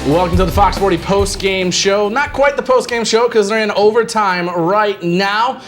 Welcome to the Fox 40 post-game show. Not quite the post-game show because they're in overtime right now.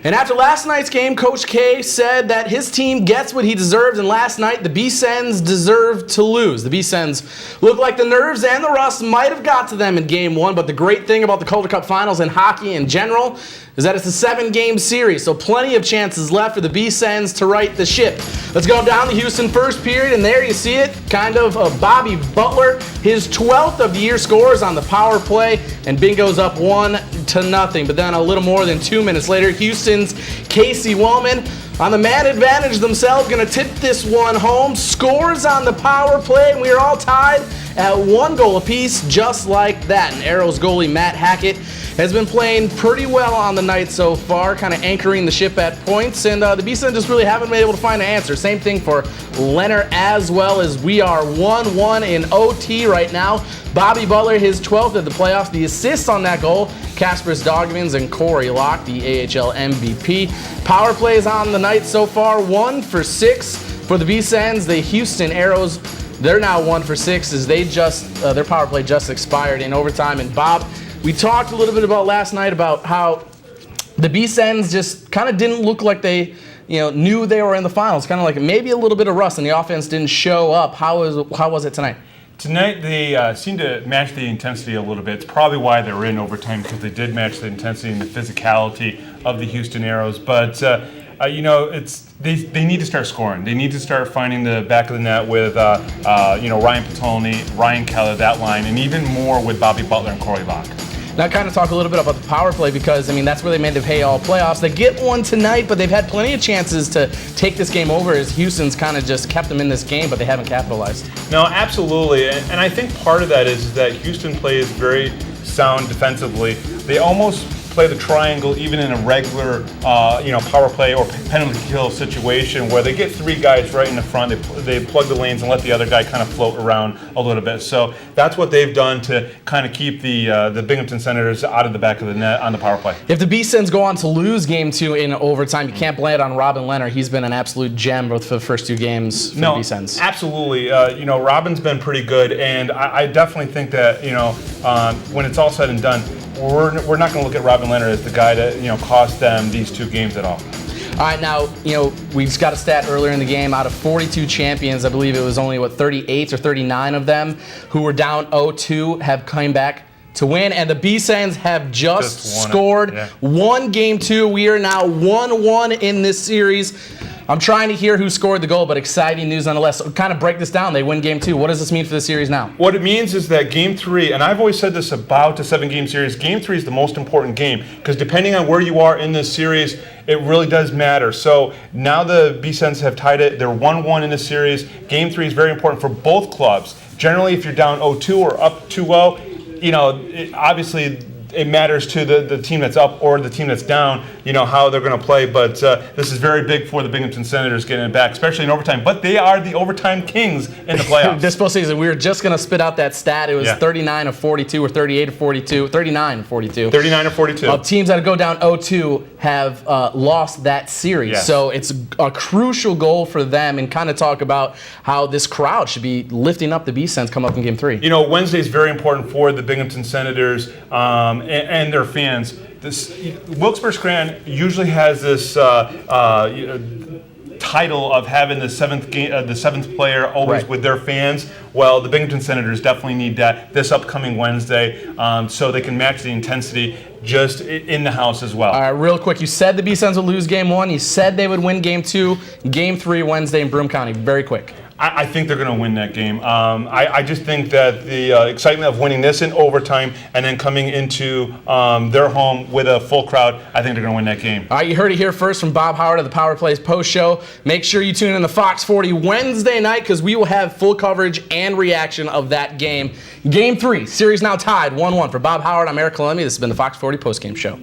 And after last night's game, Coach K said that his team gets what he deserves, and last night the bsens deserved to lose. The bsens looked like the nerves and the rust might have got to them in game one, but the great thing about the Calder Cup Finals and hockey in general is that it's a 7-game series, so plenty of chances left for the bsens to right the ship. Let's go down to Houston first period, and there you see it, kind of Bobby Butler, his 12th of the year, scores on the power play, and Bingo's up 1-0. But then a little more than 2 minutes later, Houston's Casey Wellman, on the man advantage themselves, going to tip this one home, scores on the power play, and we are all tied at 1 goal apiece, just like that. And Arrows goalie Matt Hackett has been playing pretty well on the night so far, kind of anchoring the ship at points, and the bsens just really haven't been able to find an answer. Same thing for Leonard as well, as we are 1-1 in OT right now. Bobby Butler, his 12th at the playoffs. The assists on that goal, Kaspers Dogmans and Corey Locke, the AHL MVP. Power plays on the night so far, 1 for 6 for the bsens. The Houston Arrows, they're now 1 for 6 as they just their power play just expired in overtime. And Bob, we talked a little bit about last night about how the bsens just kind of didn't look like they knew they were in the finals. Kind of like maybe a little bit of rust and the offense didn't show up. How was it tonight? Tonight they seemed to match the intensity a little bit. It's probably why they were in overtime, because they did match the intensity and the physicality of the Houston Arrows. But they need to start scoring. They need to start finding the back of the net with Ryan Patolny, Ryan Keller, that line, and even more with Bobby Butler and Corey Locke. Now, kind of talk a little bit about the power play, because that's where they made the pay all playoffs. They get one tonight, but they've had plenty of chances to take this game over, as Houston's kind of just kept them in this game, but they haven't capitalized. No, absolutely, and I think part of that is that Houston plays very sound defensively. They almost play the triangle even in a regular power play or penalty kill situation, where they get 3 guys right in the front, they plug the lanes and let the other guy kind of float around a little bit. So that's what they've done to kind of keep the Binghamton Senators out of the back of the net on the power play. If the bsens go on to lose game 2 in overtime, you can't blame it on Robin Leonard. He's been an absolute gem both for the first 2 games for the bsens. Absolutely. Robin's been pretty good, and I definitely think that when it's all said and done, we're not going to look at Robin Leonard as the guy that cost them these 2 games at all. All right, now we just got a stat earlier in the game. Out of 42 champions, I believe it was only 38 or 39 of them who were down 0-2 have come back to win, and the bsens have just scored 1 game 2. We are now 1-1 in this series. I'm trying to hear who scored the goal, but exciting news nonetheless. So kind of break this down. They win game 2. What does this mean for the series now? What it means is that game 3, and I've always said this about the 7-game series, game 3 is the most important game, because depending on where you are in this series, it really does matter. So now the bsens have tied it. They're 1-1 in the series. Game 3 is very important for both clubs. Generally, if you're down 0-2 or up 2-0, obviously it matters to the team that's up or the team that's down, how they're going to play. But this is very big for the Binghamton Senators getting it back, especially in overtime. But they are the overtime kings in the playoffs. This postseason, we were just going to spit out that stat. It was 39 of 42 or 38 of 42, 39 of 42. 39 of 42. Teams that go down 0-2 have lost that series. Yes. So it's a crucial goal for them, and kind of talk about how this crowd should be lifting up the bsens come up in game 3. Wednesday is very important for the Binghamton Senators and their fans. Wilkes-Barre usually has this title of having the seventh player always with their fans. Well, the Binghamton Senators definitely need that this upcoming Wednesday, so they can match the intensity just in the house as well. All right, real quick, you said the bsens would lose game 1. You said they would win game 2. Game 3 Wednesday in Broome County. Very quick. I think they're going to win that game. I just think that the excitement of winning this in overtime and then coming into their home with a full crowd, I think they're going to win that game. All right, you heard it here first from Bob Howard of the Power Plays Post Show. Make sure you tune in to Fox 40 Wednesday night, because we will have full coverage and reaction of that game. Game 3, series now tied 1-1. For Bob Howard, I'm Eric Columbia. This has been the Fox 40 Postgame Show.